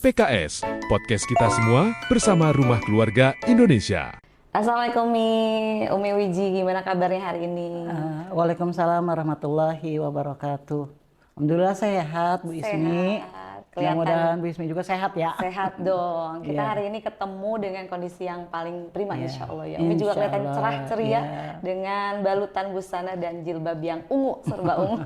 PKS, podcast kita semua bersama Rumah Keluarga Indonesia. Assalamualaikum Umi Wiji, gimana kabarnya hari ini? Waalaikumsalam warahmatullahi wabarakatuh. Alhamdulillah sehat Bu Ismi. Mudah-mudahan Bu Ismi juga sehat ya. Sehat dong. Kita hari ini ketemu dengan kondisi yang paling prima insya Allah ya. Umi juga kelihatan cerah ceria dengan balutan busana dan jilbab yang ungu, serba ungu.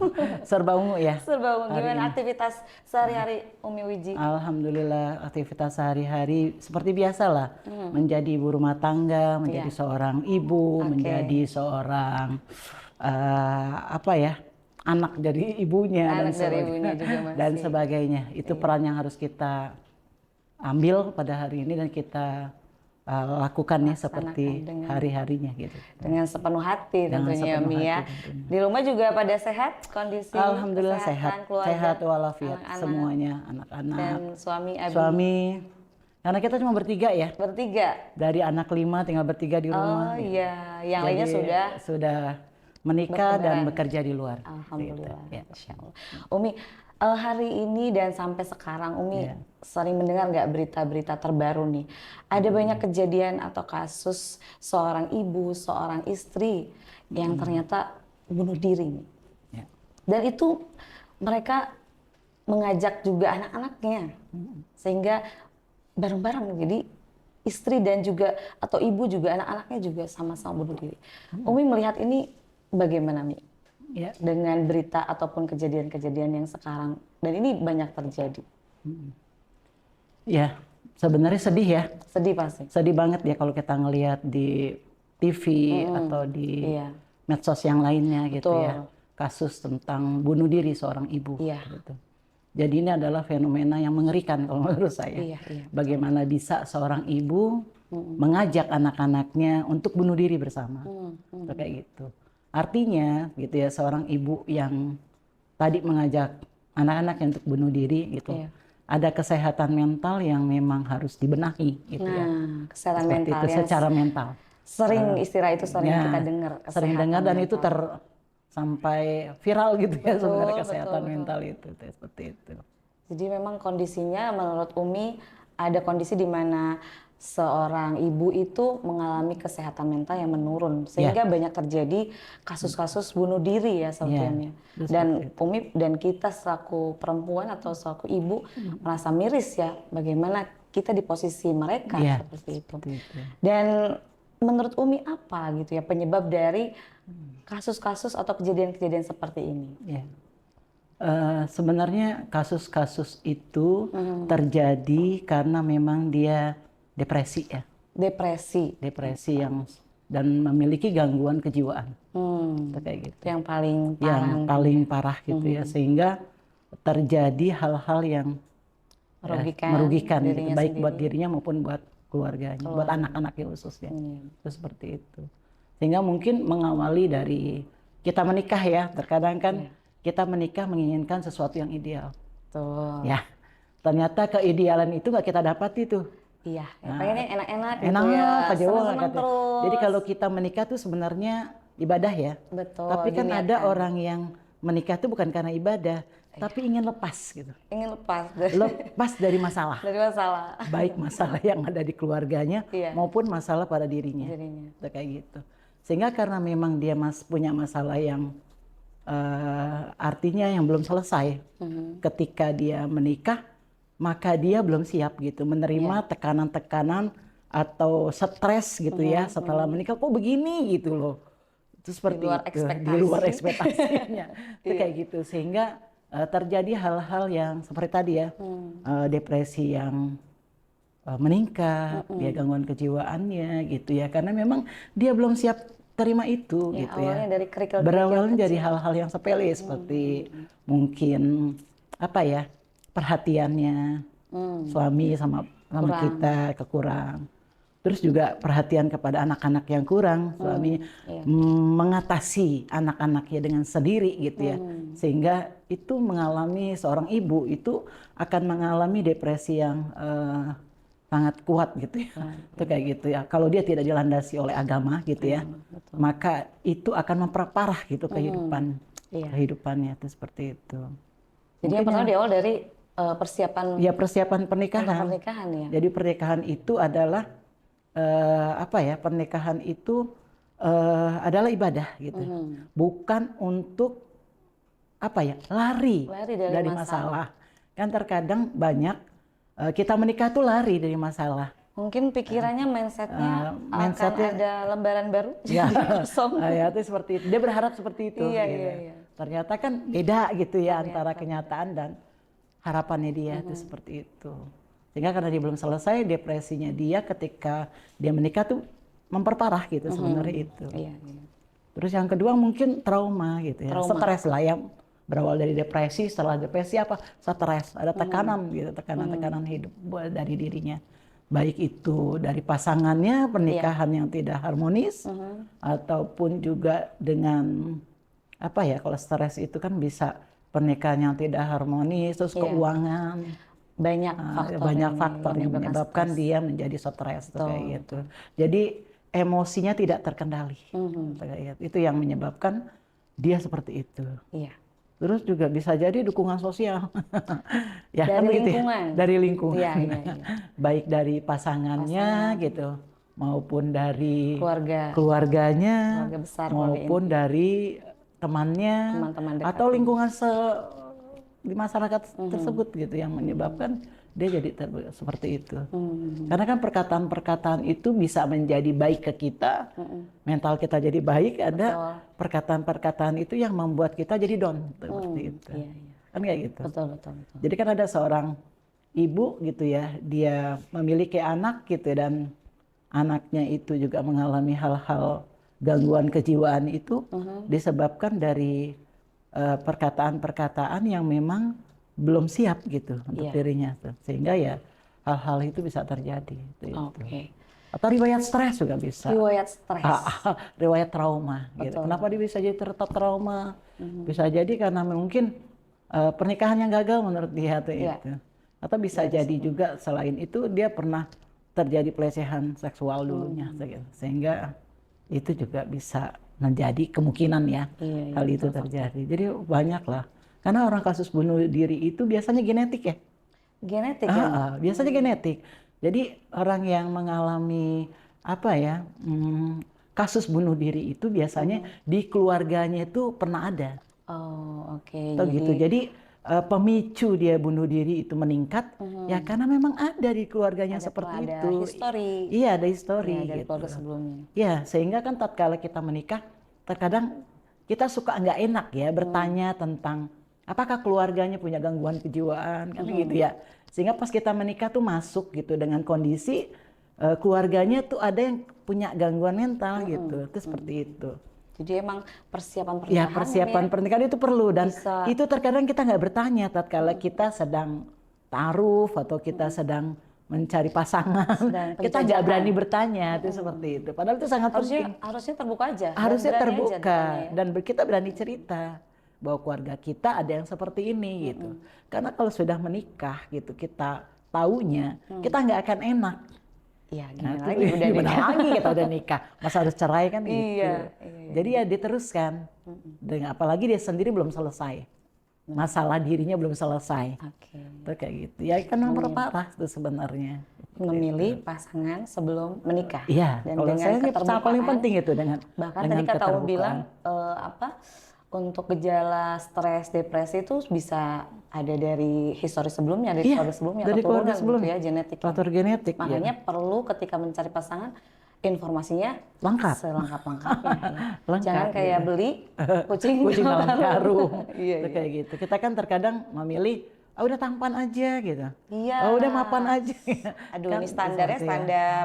Serba ungu ya. Serba ungu. Gimana aktivitas sehari-hari Umi Wiji? Alhamdulillah aktivitas sehari-hari seperti biasa lah. Menjadi ibu rumah tangga, menjadi seorang ibu, menjadi seorang anak dari ibunya, dan sebagainya. Itu peran yang harus kita ambil pada hari ini dan kita lakukannya seperti hari-harinya gitu. Dengan sepenuh hati tentunya Mi ya. Di rumah juga pada sehat kondisi? Alhamdulillah sehat, sehat walafiat semuanya, anak-anak dan suami Abi. Suami, karena kita cuma bertiga ya. Bertiga. Dari anak 5 tinggal bertiga di rumah. Oh iya, yang lainnya sudah menikah dan bekerja di luar. Alhamdulillah, Masya Allah. Umi, hari ini dan sampai sekarang Umi sering mendengar nggak berita-berita terbaru nih? Ada banyak kejadian atau kasus seorang ibu, seorang istri yang ternyata bunuh diri nih. Dan itu mereka mengajak juga anak-anaknya, sehingga bareng-bareng. Jadi istri dan juga atau ibu juga anak-anaknya juga sama-sama bunuh diri. Umi melihat ini bagaimana Mi? Ya, dengan berita ataupun kejadian-kejadian yang sekarang dan ini banyak terjadi. Ya, sebenarnya sedih ya. Sedih pasti. Sedih banget ya kalau kita ngelihat di TV atau di medsos yang lainnya gitu ya. Kasus tentang bunuh diri seorang ibu. Gitu. Jadi ini adalah fenomena yang mengerikan kalau menurut saya. Bagaimana bisa seorang ibu mengajak anak-anaknya untuk bunuh diri bersama. Kayak gitu. Artinya gitu ya, seorang ibu yang tadi mengajak anak-anaknya untuk bunuh diri gitu. Ada kesehatan mental yang memang harus dibenahi gitu ya. Kesehatan mental itu, secara mental. Sering istilah itu sering kita dengar. Sering dengar dan itu sampai viral gitu ya sebenarnya kesehatan mental itu seperti itu. Jadi memang kondisinya menurut Umi ada kondisi di mana seorang ibu itu mengalami kesehatan mental yang menurun sehingga banyak terjadi kasus-kasus bunuh diri ya sebetulnya. Dan Umi dan kita selaku perempuan atau selaku ibu merasa miris ya bagaimana kita di posisi mereka seperti itu. Dan menurut Umi apa gitu ya penyebab dari kasus-kasus atau kejadian-kejadian seperti ini? Sebenarnya kasus-kasus itu terjadi karena memang dia depresi ya. Depresi yang dan memiliki gangguan kejiwaan. Kayak gitu. Yang paling parah gitu ya, sehingga terjadi hal-hal yang merugikan gitu, baik buat dirinya maupun buat keluarganya, buat anak-anaknya khususnya. Itu seperti itu. Sehingga mungkin mengawali dari kita menikah ya, terkadang kan kita menikah menginginkan sesuatu yang ideal. Ya, ternyata keidealan itu nggak kita dapat itu. Pengennya enak-enak gitu senang terus. Jadi kalau kita menikah tuh sebenarnya ibadah ya. Betul. Tapi kan ada orang yang menikah tuh bukan karena ibadah, tapi ingin lepas gitu. Ingin lepas. Lepas dari masalah. Dari masalah. Baik masalah yang ada di keluarganya maupun masalah pada dirinya. Kayak gitu. Sehingga karena memang dia punya masalah yang artinya yang belum selesai ketika dia menikah, maka dia belum siap gitu menerima tekanan-tekanan atau stres gitu ya setelah menikah kok begini gitu loh. Itu seperti di luar ekspektasinya. Itu kayak gitu sehingga terjadi hal-hal yang seperti tadi ya, depresi yang meningkat, ya gangguan kejiwaannya gitu ya, karena memang dia belum siap terima itu gitu ya. Berawalnya dari hal-hal yang sepele seperti mungkin perhatiannya suami sama kita kekurang. Terus juga perhatian kepada anak-anak yang kurang, suami mengatasi anak-anaknya dengan sendiri gitu ya. Sehingga itu mengalami seorang ibu itu akan mengalami depresi yang sangat kuat gitu ya. Itu kayak gitu ya. Kalau dia tidak dilandasi oleh agama gitu ya, maka itu akan memperparah gitu kehidupannya itu seperti itu. Jadi yang pertama di awal dari persiapan Ya persiapan untuk pernikahan. pernikahan ya. Jadi pernikahan itu adalah apa ya? Pernikahan itu adalah ibadah gitu, bukan untuk apa ya? Lari Lari dari masalah. Kan terkadang banyak kita menikah tuh lari dari masalah. Mungkin pikirannya mindsetnya akan mindsetnya- ada lembaran baru Ya, jadi kosong. ya itu seperti itu. Dia berharap seperti itu. Iya, gitu. iya, iya. Ternyata kan beda gitu ya Ternyata antara kenyataan dan harapannya dia itu seperti itu. Sehingga karena dia belum selesai, depresinya dia ketika dia menikah tuh memperparah gitu sebenarnya itu. Iya, iya. Terus yang kedua mungkin trauma gitu ya, Trauma. stres lah yang berawal dari depresi. Setelah depresi apa? Stres, ada tekanan gitu, tekanan-tekanan hidup dari dirinya. Baik itu dari pasangannya, pernikahan yang tidak harmonis, ataupun juga dengan apa ya, kalau stres itu kan bisa pernikahan yang tidak harmonis, terus Iya. keuangan. Banyak Banyak faktor yang menyebabkan dia menjadi stres kayak gitu. Jadi emosinya tidak terkendali. Itu yang menyebabkan dia seperti itu. Iya. Terus juga bisa jadi dukungan sosial. Ya, Dari kan begitu ya? lingkungan. Dari lingkungan. Iya, iya, iya. Baik dari pasangannya gitu, maupun dari Keluarga. keluarganya, Keluarga besar, keluarga maupun dari temannya, Teman-teman dekat. atau lingkungan di masyarakat tersebut gitu yang menyebabkan dia jadi seperti itu. Karena kan perkataan-perkataan itu bisa menjadi baik ke kita, mental kita jadi baik, ada perkataan-perkataan itu yang membuat kita jadi down seperti itu. Iya, iya. Kan kayak gitu. Betul, betul, betul. Jadi kan ada seorang ibu gitu ya, dia memiliki anak gitu dan anaknya itu juga mengalami hal-hal gangguan kejiwaan itu disebabkan dari perkataan-perkataan yang memang belum siap gitu untuk dirinya tuh. Sehingga ya hal-hal itu bisa terjadi. Oke. Atau riwayat stres juga bisa. Riwayat stres. Riwayat trauma gitu. Kenapa dia bisa jadi trauma? Bisa jadi karena mungkin pernikahan yang gagal menurut dia tuh itu. Atau bisa jadi juga selain itu dia pernah terjadi pelecehan seksual dulunya sehingga itu juga bisa menjadi kemungkinan ya hal itu terjadi. Jadi banyak lah. Karena orang kasus bunuh diri itu biasanya genetik ya. Genetik ya? Biasanya genetik. Jadi orang yang mengalami apa ya kasus bunuh diri itu biasanya di keluarganya itu pernah ada. Oh, oke. Jadi pemicu dia bunuh diri itu meningkat ya karena memang ada di keluarganya seperti itu. Ada histori. Iya, ada histori Ya, dari gitu. keluarga sebelumnya. Ya, sehingga kan tatkala kita menikah terkadang kita suka nggak enak ya bertanya tentang apakah keluarganya punya gangguan kejiwaan kan gitu ya. Sehingga pas kita menikah tuh masuk gitu dengan kondisi keluarganya tuh ada yang punya gangguan mental gitu. Itu seperti itu. Jadi emang persiapan pernikahan. Ya, persiapan pernikahan itu perlu dan bisa. itu terkadang kita nggak bertanya tatkala kita sedang taruh atau kita sedang mencari pasangan, kita nggak berani bertanya itu seperti itu. Padahal itu sangat penting. Harusnya terbuka aja. Harusnya berani aja terbuka ditanya ya. dan kita berani cerita bahwa keluarga kita ada yang seperti ini gitu. Karena kalau sudah menikah gitu kita taunya kita nggak akan enak. Iya, Nah, gimana lagi udah gimana nikah. lagi kita udah nikah, masa harus cerai kan gitu. Iya. Jadi ya diteruskan. Dengan apalagi dia sendiri belum selesai. Masalah dirinya belum selesai. Oke. Itu kayak gitu. Ya kan memperparah itu sebenarnya. Memilih pasangan sebelum menikah. Iya, Dan kalau dengan saya paling keterbukaan, penting itu dengan bahkan dengan tadi kata kamu keterbukaan. bilang untuk gejala stres depresi itu bisa ada dari histori sebelumnya, dari keluarga sebelumnya, dari keluarga keturunan sebelumnya. gitu ya, genetik. Faktor genetik. Makanya perlu ketika mencari pasangan informasinya Lengkap. selengkap-lengkapnya. Ya. Lengkap, Jangan kayak beli kucing dalam karung. Iya, Itu kayak gitu. Kita kan terkadang memilih udah tampan aja gitu. Iya. Udah mapan aja. Aduh, Kan ini standarnya seperti ya. standar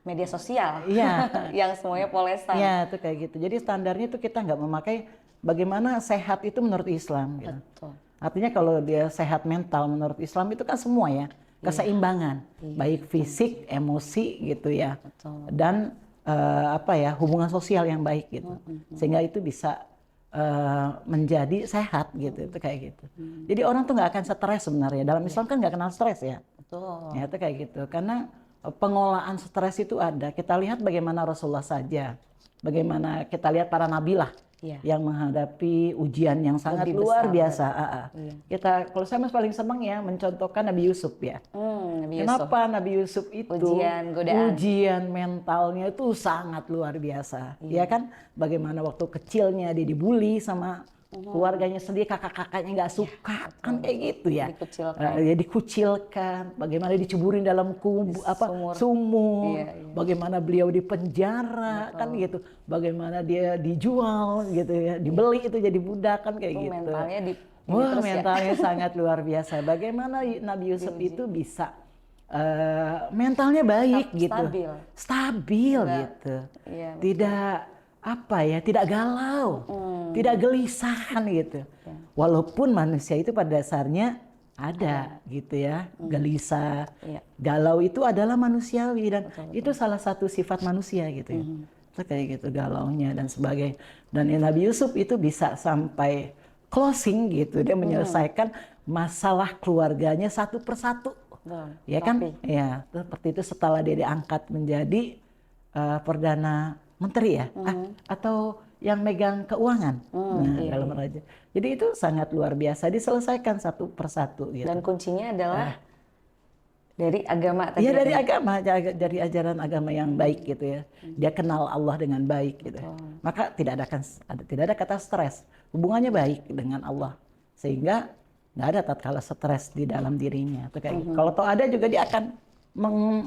media sosial. Iya. Yang semuanya polesan. Iya, itu kayak gitu. Jadi standarnya itu kita nggak memakai bagaimana sehat itu menurut Islam gitu. Betul. Artinya kalau dia sehat mental menurut Islam itu kan semua ya, keseimbangan, baik fisik, emosi gitu ya. Betul. Dan hubungan sosial yang baik gitu. Sehingga itu bisa menjadi sehat gitu, itu kayak gitu. Jadi orang tuh nggak akan stres sebenarnya. Dalam Islam kan nggak kenal stres ya. Betul. Ya itu kayak gitu. Karena pengolahan stres itu ada. Kita lihat bagaimana Rasulullah saja. Bagaimana kita lihat para nabi lah Iya. yang menghadapi ujian yang sangat Lebih luar besar, biasa. Iya. Kita, kalau saya mas paling senang ya mencontohkan Nabi Yusuf ya. Nabi Yusuf. Kenapa Nabi Yusuf itu Ujian, godaan. ujian mentalnya itu sangat luar biasa, ya kan? Bagaimana waktu kecilnya dia dibully sama keluarganya sendiri, kakak-kakaknya nggak suka, kan kayak gitu ya. Dikucilkan. Ya dikucilkan, bagaimana diceburin dalam sumur, bagaimana beliau di penjara, kan gitu. Bagaimana dia dijual gitu ya, dibeli itu jadi budak kan kayak gitu. Mentalnya Wah, mentalnya sangat luar biasa. Bagaimana Nabi Yusuf itu bisa mentalnya baik gitu, stabil gitu, tidak apa ya, tidak galau, tidak gelisah kan gitu. Walaupun manusia itu pada dasarnya ada gitu ya, gelisah, galau itu adalah manusiawi dan itu salah satu sifat manusia gitu ya. Kayak gitu galaunya dan sebagainya. Dan Nabi Yusuf itu bisa sampai closing gitu, dia menyelesaikan masalah keluarganya satu persatu. Ya kan? Ya, seperti itu setelah dia diangkat menjadi perdana menteri ya, atau yang megang keuangan dalam raja. Jadi itu sangat luar biasa diselesaikan satu persatu gitu. Dan kuncinya adalah dari agama tadi. Iya, dari agama, dari ajaran agama yang baik gitu ya. Dia kenal Allah dengan baik gitu. Maka tidak ada kata stres. Hubungannya baik dengan Allah. Sehingga nggak ada tatkala stres di dalam dirinya. Itu kayak gitu. Kalau toh ada juga dia akan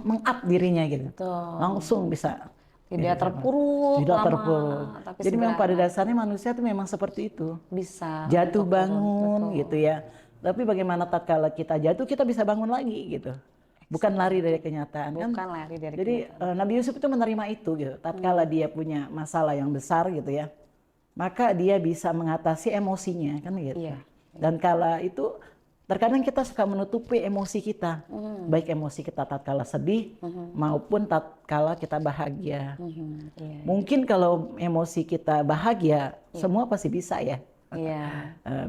meng-up dirinya gitu. Langsung bisa tidak terpuruk, tidak terpuruk. Jadi memang pada dasarnya manusia itu memang seperti itu. Bisa jatuh bangun gitu ya. Tapi bagaimana tatkala kita jatuh kita bisa bangun lagi gitu. Bukan lari dari kenyataan kan. Bukan lari dari Jadi Nabi Yusuf itu menerima itu gitu. Tatkala dia punya masalah yang besar gitu ya, maka dia bisa mengatasi emosinya kan gitu. Dan kala itu terkadang kita suka menutupi emosi kita, baik emosi kita tatkala sedih maupun tatkala kita bahagia. Mungkin kalau emosi kita bahagia, semua pasti bisa ya.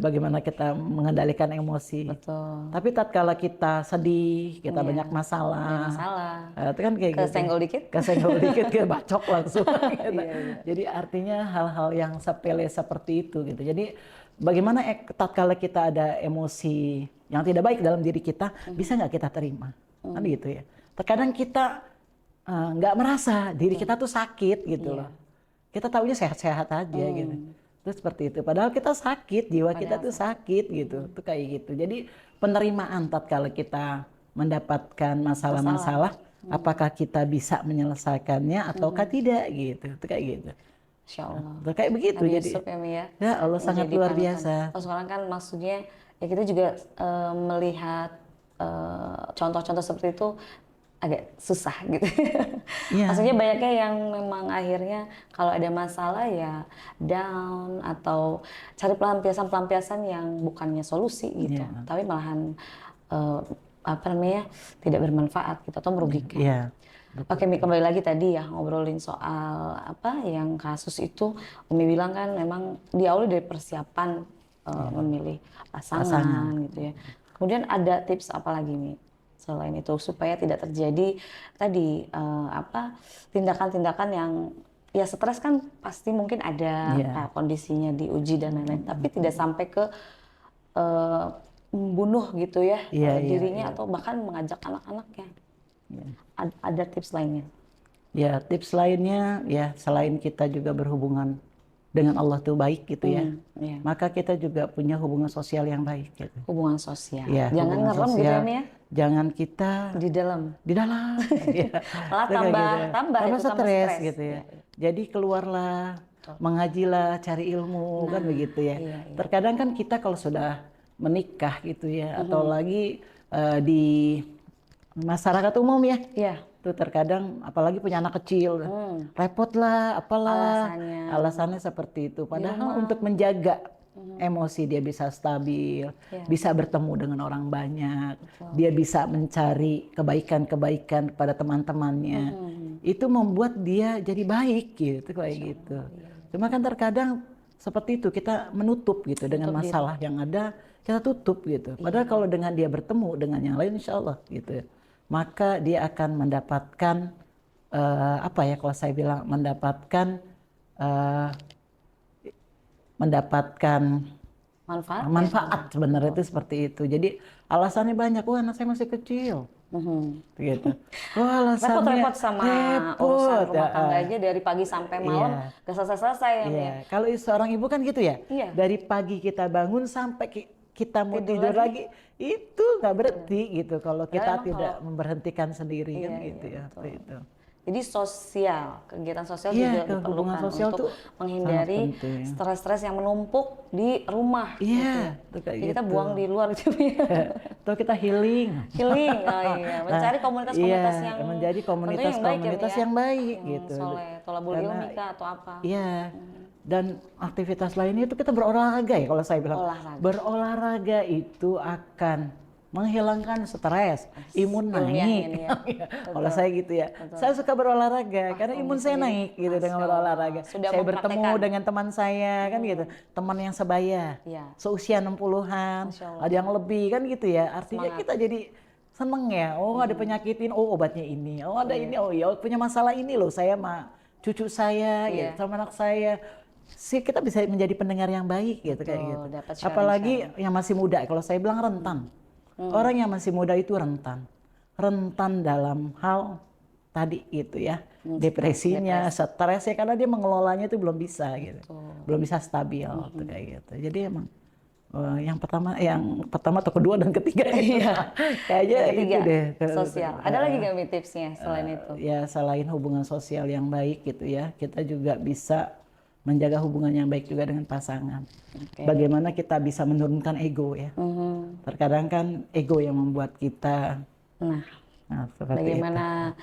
Bagaimana kita mengendalikan emosi. Betul. Tapi tatkala kita sedih, kita banyak masalah, itu kan kayak kesenggol dikit, bacok langsung. Gitu. Jadi artinya hal-hal yang sepele seperti itu gitu. Jadi bagaimana tatkala kita ada emosi yang tidak baik dalam diri kita, bisa nggak kita terima? Kan gitu ya. Terkadang kita nggak merasa diri kita tuh sakit gitu loh. Kita taunya sehat-sehat aja gitu. Itu seperti itu. Padahal kita sakit, jiwa kita tuh sakit gitu. Itu kayak gitu. Jadi penerimaan tatkala kita mendapatkan masalah-masalah, apakah kita bisa menyelesaikannya ataukah tidak gitu. Itu kayak gitu. Insya Allah. Itu kayak begitu. Nabi jadi Yusuf ya Mi ya. Ya Allah sangat luar biasa. Sekarang kan maksudnya ya kita juga melihat contoh-contoh seperti itu agak susah gitu. Maksudnya banyaknya yang memang akhirnya kalau ada masalah ya down atau cari pelampiasan-pelampiasan yang bukannya solusi gitu, tapi malahan tidak bermanfaat gitu atau merugikan. Oke, Mi, kembali lagi tadi ya ngobrolin soal apa yang kasus itu Umi bilang kan memang diawali dari persiapan memilih pasangan gitu ya. Kemudian ada tips apa lagi nih selain itu supaya tidak terjadi tadi tindakan-tindakan yang ya stres kan pasti mungkin ada kondisinya diuji dan lain-lain, tapi tidak sampai ke membunuh gitu ya dirinya atau bahkan mengajak anak-anaknya. Ada tips lainnya? Ya, tips lainnya ya selain kita juga berhubungan dengan Allah tuh baik gitu ya, maka kita juga punya hubungan sosial yang baik gitu. Hubungan sosial. Jangan ngerem gitu ya. Jangan kita di dalam. Malah tambah stres gitu ya. Jadi keluarlah, mengajilah, cari ilmu kan begitu ya. Terkadang kan kita kalau sudah menikah gitu ya, atau lagi di masyarakat umum ya. Tuh terkadang apalagi punya anak kecil, repot lah, apalah alasannya seperti itu. Padahal untuk menjaga emosi dia bisa stabil, bisa bertemu dengan orang banyak, dia bisa mencari kebaikan-kebaikan pada teman-temannya. Itu membuat dia jadi baik gitu kayak gitu. Cuma kan terkadang seperti itu kita menutup gitu dengan masalah yang ada, kita tutup gitu. Padahal kalau dengan dia bertemu dengan yang lain, insya Allah gitu. Maka dia akan mendapatkan kalau saya bilang mendapatkan mendapatkan manfaat sebenarnya itu seperti itu. Jadi alasannya banyak. Wah, anak saya masih kecil. Gitu. Oh, alasannya repot-repot sama urusan rumah tangga aja dari pagi sampai malam gak selesai-selesai ya. Iya. Kalau seorang ibu kan gitu ya. Iya. Dari pagi kita bangun sampai kita mau tidur lagi itu nggak berhenti gitu. Kalau kita tidak memberhentikan sendiri kan gitu ya. Itu. Jadi kegiatan sosial juga diperlukan untuk menghindari stres-stres yang menumpuk di rumah. Iya, gitu. Jadi kita buang di luar gitu ya. Atau kita healing. Mencari komunitas-komunitas yang menjadi komunitas yang baik gitu. Soleh, tolabul ilmika atau apa. Iya. Dan aktivitas lainnya itu kita berolahraga ya kalau saya bilang. Berolahraga itu akan menghilangkan stres, imun naik. Kalau saya gitu ya, saya suka berolahraga karena imun saya naik gitu dengan berolahraga. Saya bertemu dengan teman saya kan gitu, teman yang sebaya, seusia 60-an, ada yang lebih kan gitu ya. Artinya kita jadi seneng ya. Oh ada penyakit ini, oh obatnya ini, oh ada ini, oh ya punya masalah ini loh. Saya sama cucu saya, gitu, sama anak saya. Kita bisa menjadi pendengar yang baik gitu kayak gitu. Apalagi yang masih muda. Kalau saya bilang rentan. Orang yang masih muda itu rentan dalam hal tadi gitu ya, depresinya, stresnya karena dia mengelolanya itu belum bisa gitu, belum bisa stabil tuh kayak gitu. Jadi emang yang pertama atau kedua dan ketiga kayaknya itu deh. Sosial. Ada lagi nggak tipsnya selain itu? Ya selain hubungan sosial yang baik gitu ya, kita juga bisa menjaga hubungan yang baik juga dengan pasangan. Bagaimana kita bisa menurunkan ego ya. Terkadang kan ego yang membuat kita. Nah bagaimana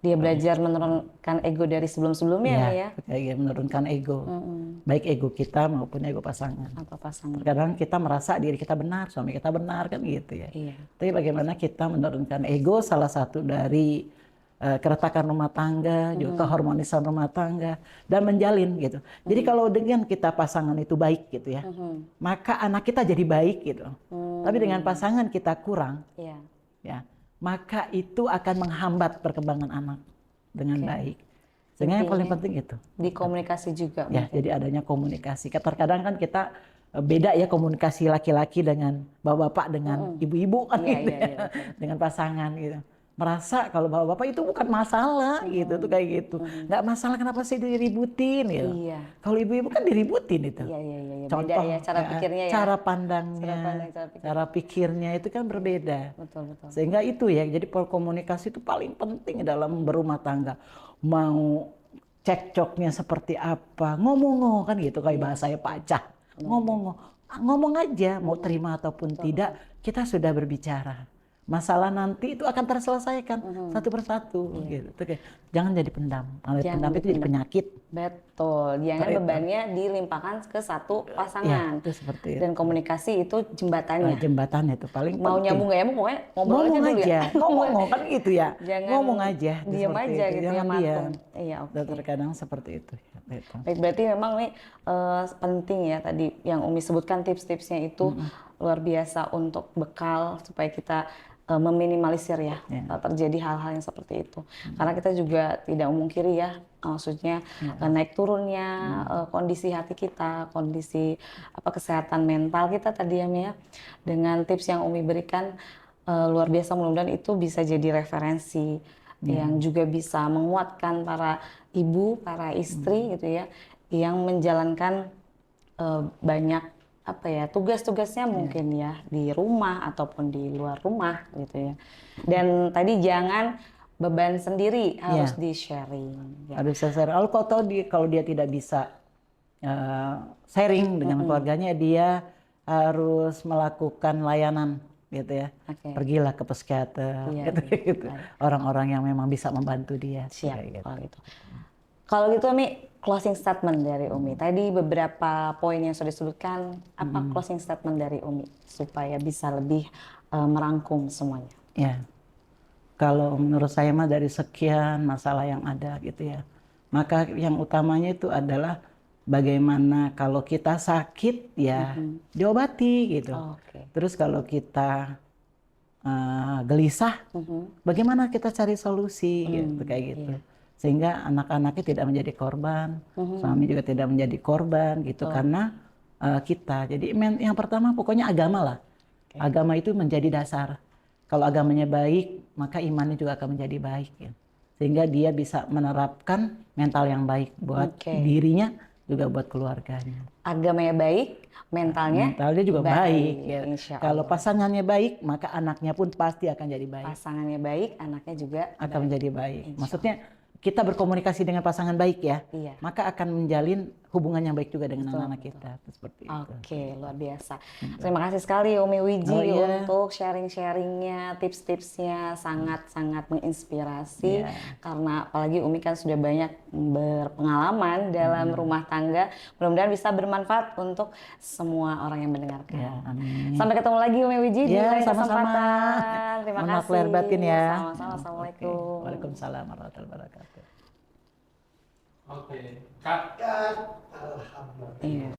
dia belajar menurunkan ego dari sebelum-sebelumnya ya. Kayak menurunkan ego. Baik ego kita maupun ego pasangan. Terkadang kita merasa diri kita benar, suami kita benar kan gitu ya. Tapi bagaimana kita menurunkan ego, salah satu dari keretakan rumah tangga, juga keharmonisan rumah tangga, dan menjalin gitu. Jadi kalau dengan kita pasangan itu baik gitu ya, maka anak kita jadi baik gitu. Tapi dengan pasangan kita kurang, ya, maka itu akan menghambat perkembangan anak dengan baik. Sehingga yang paling penting itu. Di komunikasi juga. Ya, jadi adanya komunikasi. Terkadang kan kita beda ya komunikasi laki-laki dengan bapak-bapak dengan ibu-ibu kan gitu ya, dengan pasangan gitu. Merasa kalau bapak-bapak itu bukan masalah gitu tuh kayak gitu, nggak masalah kenapa sih diributin gitu. Kalau ibu-ibu kan diributin itu. Contoh beda ya, cara pikirnya ya. Cara pandangnya, cara pikirnya itu kan berbeda. Sehingga itu ya, jadi komunikasi itu paling penting dalam berumah tangga. Mau cekcoknya seperti apa, ngomong kan gitu kayak bahasanya Pak Cah. Ngomong aja, mau terima ataupun tidak, kita sudah berbicara. Masalah nanti itu akan terselesaikan satu persatu gitu. Jangan jadi pendam. Kalau pendam itu jadi penyakit. Betul. Jangan bebannya dilimpahkan ke satu pasangan. Itu seperti itu. Dan komunikasi itu jembatannya. Jembatannya itu paling mau penting. nyambung gak ya, pokoknya ngobrol aja dulu ya. Ngomong kan gitu ya. Jangan ngomong aja. Diam aja gitu ya, matung. Iya, terkadang seperti itu. Baik, berarti memang nih penting ya tadi yang Umi sebutkan tips-tipsnya itu luar biasa untuk bekal supaya kita meminimalisir ya terjadi hal-hal yang seperti itu. Karena kita juga tidak memungkiri ya, maksudnya naik turunnya kondisi hati kita, kondisi kesehatan mental kita tadi ya. Dengan tips yang Umi berikan luar biasa, mudah-mudahan itu bisa jadi referensi yang juga bisa menguatkan para ibu, para istri gitu ya, yang menjalankan banyak tugas-tugasnya mungkin ya di rumah ataupun di luar rumah gitu ya. Dan tadi jangan beban sendiri, harus di-sharing. Ya. Harus sharing. Kalau dia tidak bisa sharing dengan keluarganya, dia harus melakukan layanan gitu ya. Pergilah ke psikiater, gitu. Orang-orang yang memang bisa membantu dia. Siap, Kalau gitu Umi, closing statement dari Umi. Tadi beberapa poin yang sudah disebutkan, apa closing statement dari Umi supaya bisa lebih merangkum semuanya? Ya, kalau menurut saya mah dari sekian masalah yang ada gitu ya, maka yang utamanya itu adalah bagaimana kalau kita sakit ya diobati gitu. Terus kalau kita gelisah, bagaimana kita cari solusi gitu kayak gitu. Sehingga anak-anaknya tidak menjadi korban, suami juga tidak menjadi korban gitu, karena kita. Jadi yang pertama pokoknya agama lah. Agama itu menjadi dasar. Kalau agamanya baik, maka imannya juga akan menjadi baik ya. Sehingga dia bisa menerapkan mental yang baik buat dirinya juga buat keluarganya. Agamanya baik, mentalnya juga baik ya. Insya Allah. Kalau pasangannya baik, maka anaknya pun pasti akan jadi baik. Pasangannya baik, anaknya juga akan menjadi baik. Maksudnya kita berkomunikasi dengan pasangan baik ya, maka akan menjalin hubungan yang baik juga dengan anak-anak kita. Seperti itu. Oke, luar biasa. Terima kasih sekali Umi Wiji untuk sharing-sharingnya, tips-tipsnya, sangat-sangat menginspirasi. Karena apalagi Umi kan sudah banyak berpengalaman dalam rumah tangga. Mudah-mudahan bisa bermanfaat untuk semua orang yang mendengarkan. Ya, amin. Sampai ketemu lagi Umi Wiji di lain kesempatan. Terima kasih. Mohon maaf batin ya. Sama-sama. Assalamualaikum. Waalaikumsalam warahmatullahi wabarakatuh. Oke, Kak. Alhamdulillah. Iya.